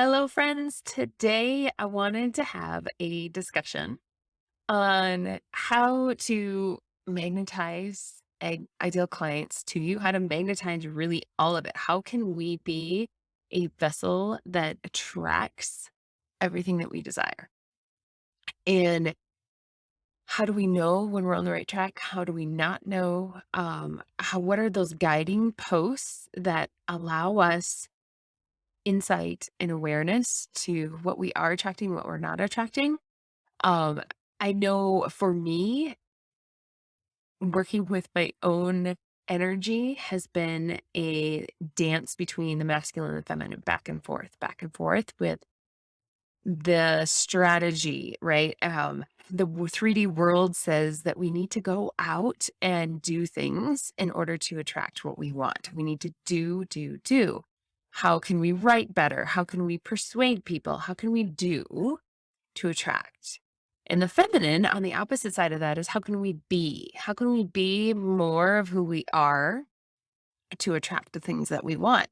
Hello, friends. Today, I wanted to have a discussion on how to magnetize ideal clients to you, how to magnetize really all of it. How can we be a vessel that attracts everything that we desire? And how do we know when we're on the right track? How do we not know? What are those guiding posts that allow us insight and awareness to what we are attracting, what we're not attracting? Um, I know for me, working with my own energy has been a dance between the masculine and feminine, back and forth with the strategy, right? The 3D world says that we need to go out and do things in order to attract what we want. We need to do. How can we write better? How can we persuade people? How can we do to attract? And the feminine on the opposite side of that is how can we be? How can we be more of who we are to attract the things that we want?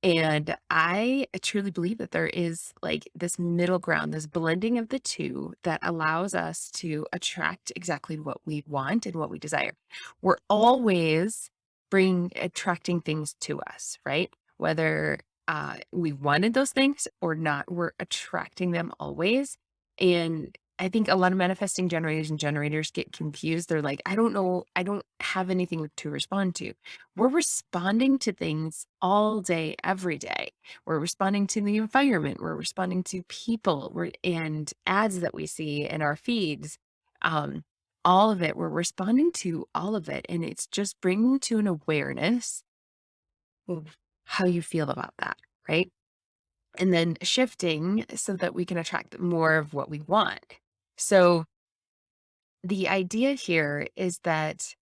And I truly believe that there is like this middle ground, this blending of the two that allows us to attract exactly what we want and what we desire. We're always bring attracting things to us, right? Whether we wanted those things or not, we're attracting them always. And I think a lot of manifesting generators and generators get confused. They're like, I don't know, I don't have anything to respond to. We're responding to things all day, every day. We're responding to the environment. We're responding to people and ads that we see in our feeds. Um, all of it, we're responding to all of it. And it's just bringing to an awareness of how you feel about that, right? And then shifting so that we can attract more of what we want. So the idea here is that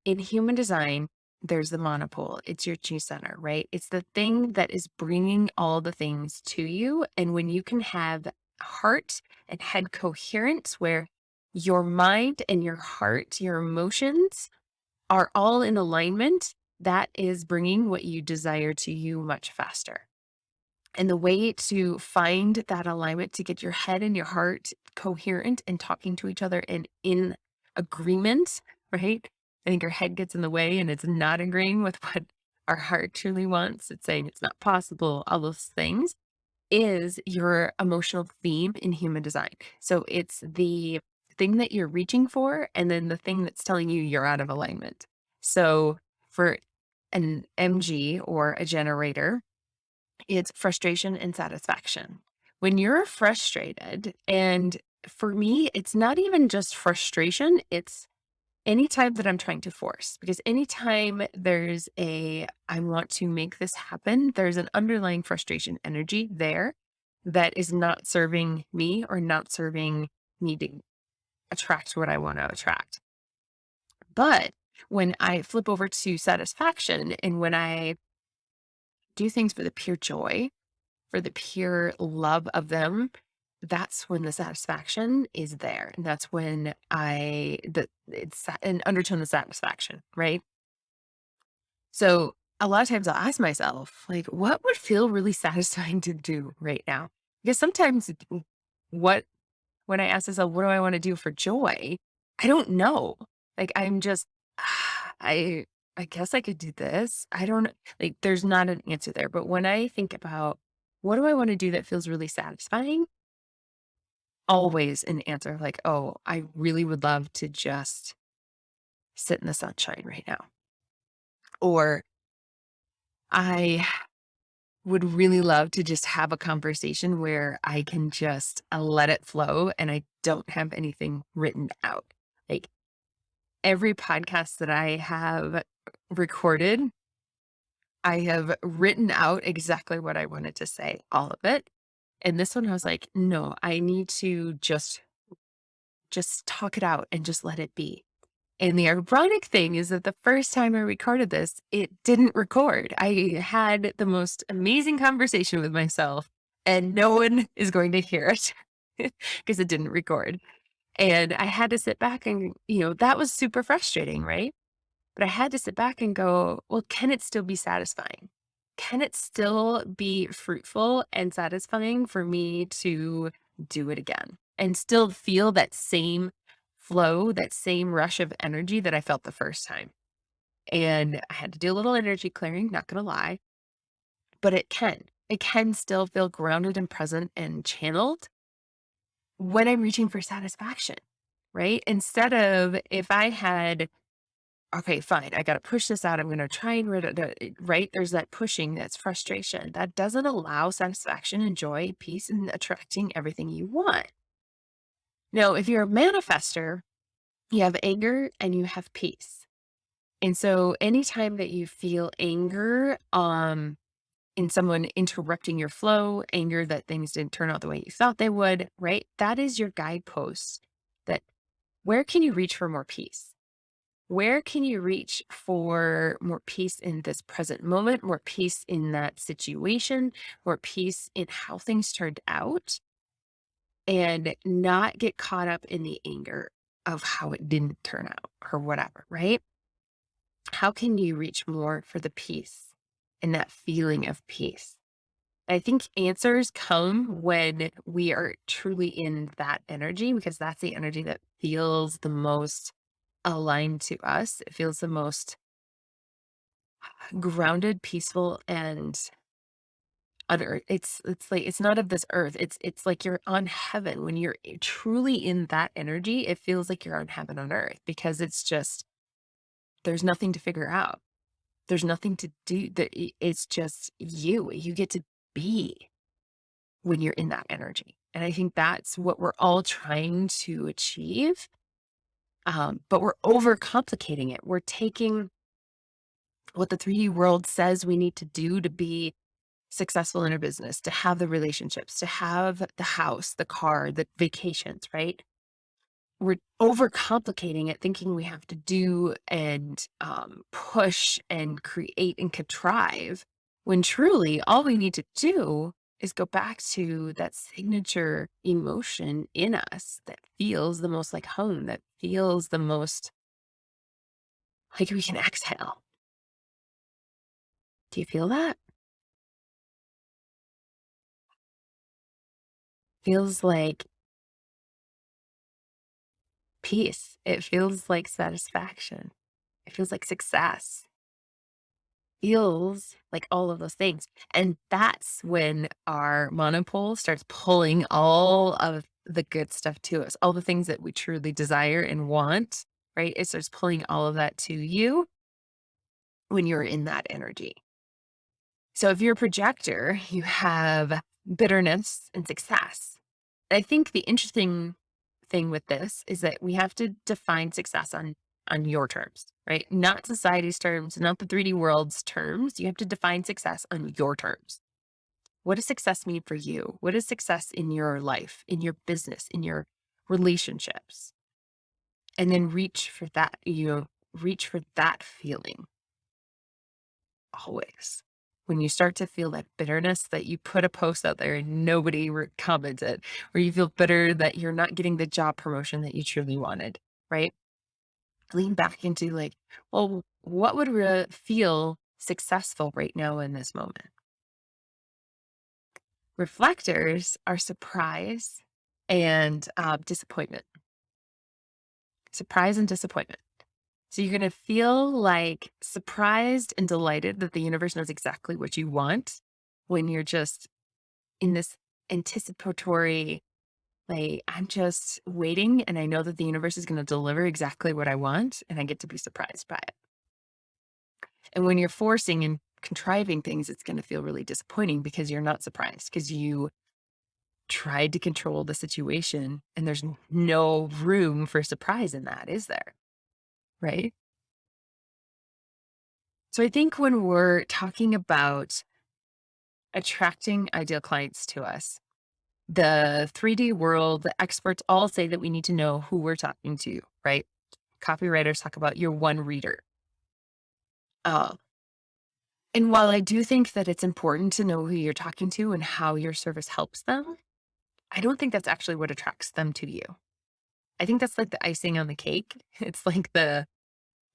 in human design, there's the monopole. It's your chi center, right? It's the thing that is bringing all the things to you. And when you can have heart and head coherence, where your mind and your heart, your emotions are all in alignment, that is bringing what you desire to you much faster. And the way to find that alignment to get your head and your heart coherent and talking to each other and in agreement, right? I think our head gets in the way and it's not agreeing with what our heart truly wants. It's saying it's not possible, all those things is your emotional theme in human design. So it's the thing that you're reaching for and then the thing that's telling you you're out of alignment. So for an MG or a generator, it's frustration and satisfaction. When you're frustrated, and for me, it's not even just frustration, it's anytime that I'm trying to force, because anytime there's I want to make this happen, there's an underlying frustration energy there that is not serving me or not serving me to attract what I want to attract. But when I flip over to satisfaction and when I do things for the pure joy, for the pure love of them, that's when the satisfaction is there. And that's when it's an undertone of satisfaction, right? So a lot of times I'll ask myself, like, what would feel really satisfying to do right now? Because sometimes what when I ask myself, what do I want to do for joy? I don't know. Like I'm just I I guess I could do this. I don't like there's not an answer there. But when I think about what do I want to do that feels really satisfying? Always an answer like, oh, I really would love to just sit in the sunshine right now. Or I would really love to just have a conversation where I can just let it flow and I don't have anything written out. Like every podcast that I have recorded, I have written out exactly what I wanted to say, all of it. And this one, I was like, no, I need to just talk it out and just let it be. And the ironic thing is that the first time I recorded this, it didn't record. I had the most amazing conversation with myself, and no one is going to hear it because it didn't record. And I had to sit back and, that was super frustrating, right? But I had to sit back and go, well, can it still be satisfying? can it still be fruitful and satisfying for me to do it again and still feel that same flow, that same rush of energy that I felt the first time? And I had to do a little energy clearing, not gonna lie, but it can. It can still feel grounded and present and channeled when I'm reaching for satisfaction, right? Instead of if I had, okay, fine, I got to push this out. I'm going to try and right? There's that pushing, that's frustration. That doesn't allow satisfaction and joy, peace, and attracting everything you want. Now, if you're a manifester, you have anger and you have peace. And so anytime that you feel anger, in someone interrupting your flow, anger that things didn't turn out the way you thought they would, right? That is your guidepost that where can you reach for more peace? Where can you reach for more peace in this present moment, more peace in that situation, more peace in how things turned out, and not get caught up in the anger of how it didn't turn out or whatever, right? How can you reach more for the peace and that feeling of peace? I think answers come when we are truly in that energy because that's the energy that feels the most aligned to us. It feels the most grounded, peaceful, and on earth. It's like it's not of this earth. It's like you're on heaven. When you're truly in that energy, it feels like you're on heaven on earth because it's just there's nothing to figure out. There's nothing to do. It's just you. You get to be when you're in that energy. And I think that's what we're all trying to achieve. But we're overcomplicating it. We're taking what the 3D world says we need to do to be successful in our business, to have the relationships, to have the house, the car, the vacations, right? We're overcomplicating it, thinking we have to do and push and create and contrive when truly all we need to do is go back to that signature emotion in us that feels the most like home, that feels the most like we can exhale. Do you feel that? Feels like peace. It feels like satisfaction. It feels like success. Feels like all of those things. And that's when our monopole starts pulling all of the good stuff to us, all the things that we truly desire and want, right? It starts pulling all of that to you when you're in that energy. So if you're a projector, you have bitterness and success. I think the interesting thing with this is that we have to define success on your terms, right? Not society's terms, not the 3D world's terms. You have to define success on your terms. What does success mean for you? What is success in your life, in your business, in your relationships? And then reach for that, reach for that feeling always. When you start to feel that bitterness that you put a post out there and nobody commented, or you feel bitter that you're not getting the job promotion that you truly wanted, right? Lean back into like, well, what would feel successful right now in this moment? Reflectors are surprise and disappointment. Surprise and disappointment. So you're going to feel like surprised and delighted that the universe knows exactly what you want when you're just in this anticipatory, like, I'm just waiting and I know that the universe is going to deliver exactly what I want and I get to be surprised by it. And when you're forcing and contriving things, it's going to feel really disappointing because you're not surprised because you tried to control the situation and there's no room for surprise in that, is there? Right. So I think when we're talking about attracting ideal clients to us, the 3D world, the experts all say that we need to know who we're talking to, right? Copywriters talk about your one reader. Uh, and while I do think that it's important to know who you're talking to and how your service helps them, I don't think that's actually what attracts them to you. I think that's like the icing on the cake. It's like the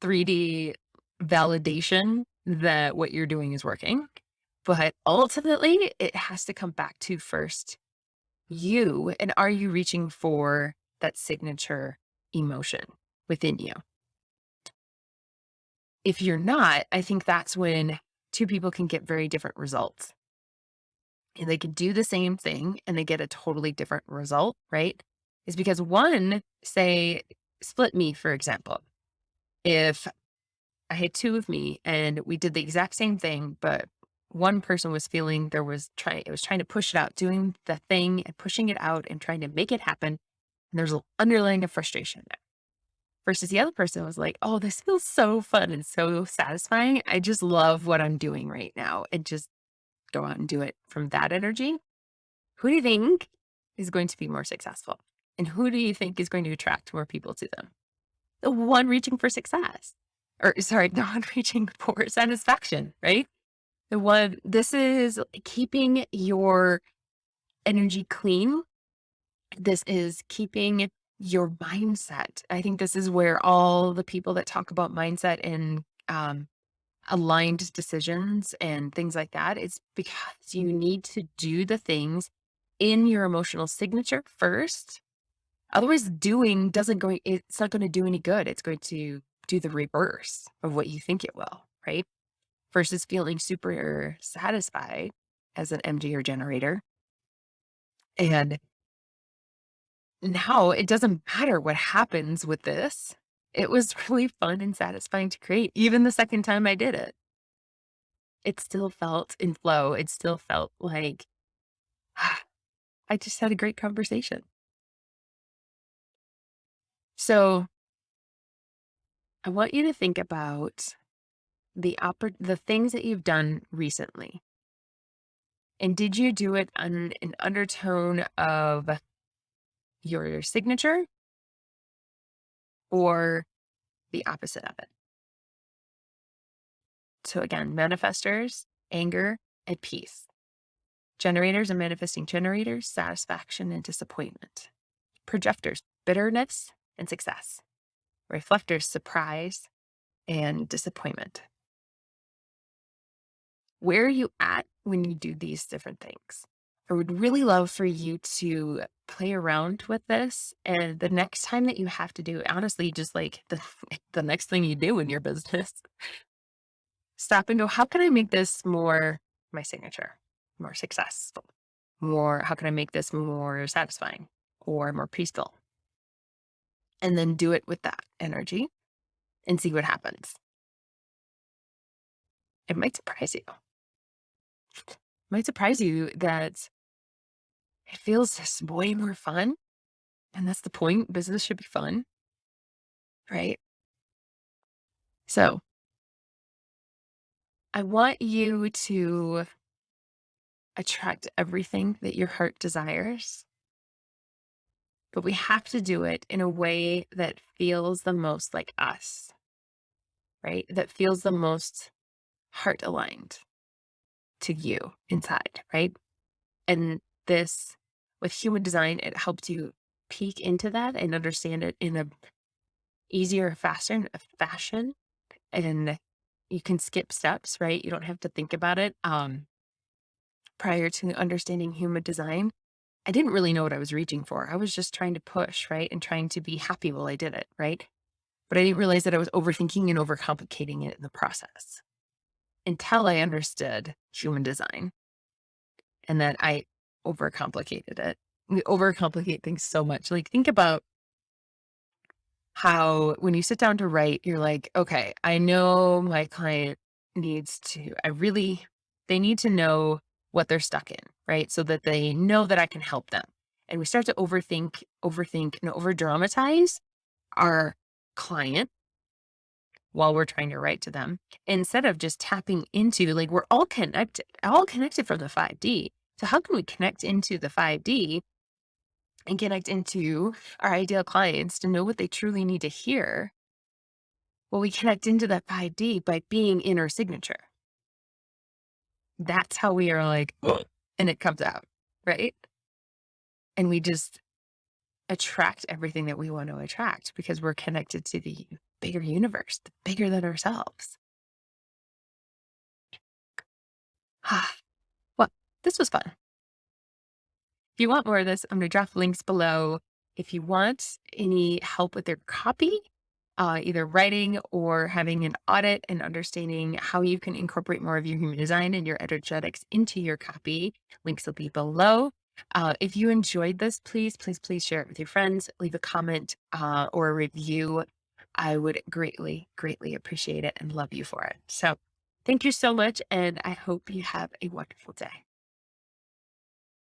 3D validation that what you're doing is working. But ultimately, it has to come back to first you. And are you reaching for that signature emotion within you? If you're not, I think that's when two people can get very different results. And they can do the same thing and they get a totally different result, right? Is because one, say, split me, for example. If I had two of me and we did the exact same thing, but one person was feeling it was trying to push it out, doing the thing and pushing it out and trying to make it happen. And there's an underlying of frustration there. Versus the other person was like, oh, this feels so fun and so satisfying. I just love what I'm doing right now. And just go out and do it from that energy. Who do you think is going to be more successful? And who do you think is going to attract more people to them? The one reaching for success. Or sorry, the one reaching for satisfaction, right? This is keeping your energy clean. This is keeping your mindset. I think this is where all the people that talk about mindset and aligned decisions and things like that, it's because you need to do the things in your emotional signature first. Otherwise, it's not going to do any good. It's going to do the reverse of what you think it will, right? Versus feeling super satisfied as an MG or generator. And now it doesn't matter what happens with this. It was really fun and satisfying to create. Even the second time I did it, it still felt in flow. It still felt like I just had a great conversation. So I want you to think about the things that you've done recently. And did you do it on an undertone of your signature or the opposite of it? So again, manifestors, anger and peace. Generators and manifesting generators, satisfaction and disappointment. Projectors, bitterness and success. Reflectors, surprise and disappointment. Where are you at when you do these different things? I would really love for you to play around with this. And the next time that you have to do it, honestly, just like the next thing you do in your business, stop and go, how can I make this more my signature, more successful? How can I make this more satisfying or more peaceful? And then do it with that energy and see what happens. It might surprise you. It might surprise you that it feels just way more fun. And that's the point. Business should be fun, right? So I want you to attract everything that your heart desires, but we have to do it in a way that feels the most like us, right? That feels the most heart aligned to you inside, right? And this, with human design, it helps you peek into that and understand it in a easier, faster fashion. And you can skip steps, right? You don't have to think about it. Prior to understanding human design, I didn't really know what I was reaching for. I was just trying to push, right? And trying to be happy while I did it, right? But I didn't realize that I was overthinking and overcomplicating it in the process until I understood human design and that I overcomplicated it. We overcomplicate things so much. Like, think about how when you sit down to write, you're like, okay, I know my client they need to know what they're stuck in, right? So that they know that I can help them. And we start to overthink, and over dramatize our client while we're trying to write to them instead of just tapping into, like, we're all connected from the 5D. So how can we connect into the 5D and connect into our ideal clients to know what they truly need to hear? Well, we connect into that 5D by being in our signature. That's how we are like, "Ugh," and it comes out, right? And we just attract everything that we want to attract because we're connected to the bigger universe, the bigger than ourselves. Well, this was fun. If you want more of this, I'm going to drop links below. If you want any help with your copy, either writing or having an audit and understanding how you can incorporate more of your human design and your energetics into your copy, links will be below. If you enjoyed this, please, please, please share it with your friends, leave a comment or a review. I would greatly, greatly appreciate it and love you for it. So, thank you so much. And I hope you have a wonderful day.